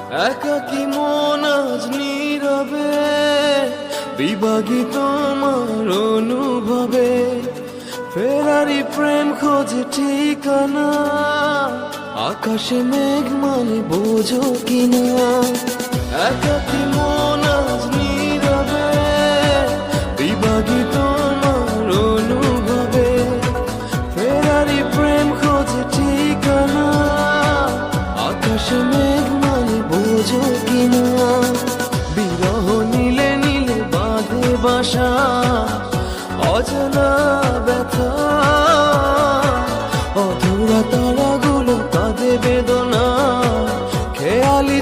একাকী মন আজ নীরবে, বিভাগী তোমার অনুভবে। ফেরারি প্রেম খোঁজে ঠিকানা, আকাশে মেঘ মানে বোঝো কিনা। একাকী মন আজ নীরবে, বিভাগী তোমার অনুভবে। ফেরারি প্রেম খোঁজে ঠিকানা, আকাশে মেঘ মানে বোঝো কিনা। বিরহ নীলে নীলে বাঁধে বাসা, অজানা ব্যথা। অধুরা তারাগুলো কাঁদে বেদনা, খেয়ালি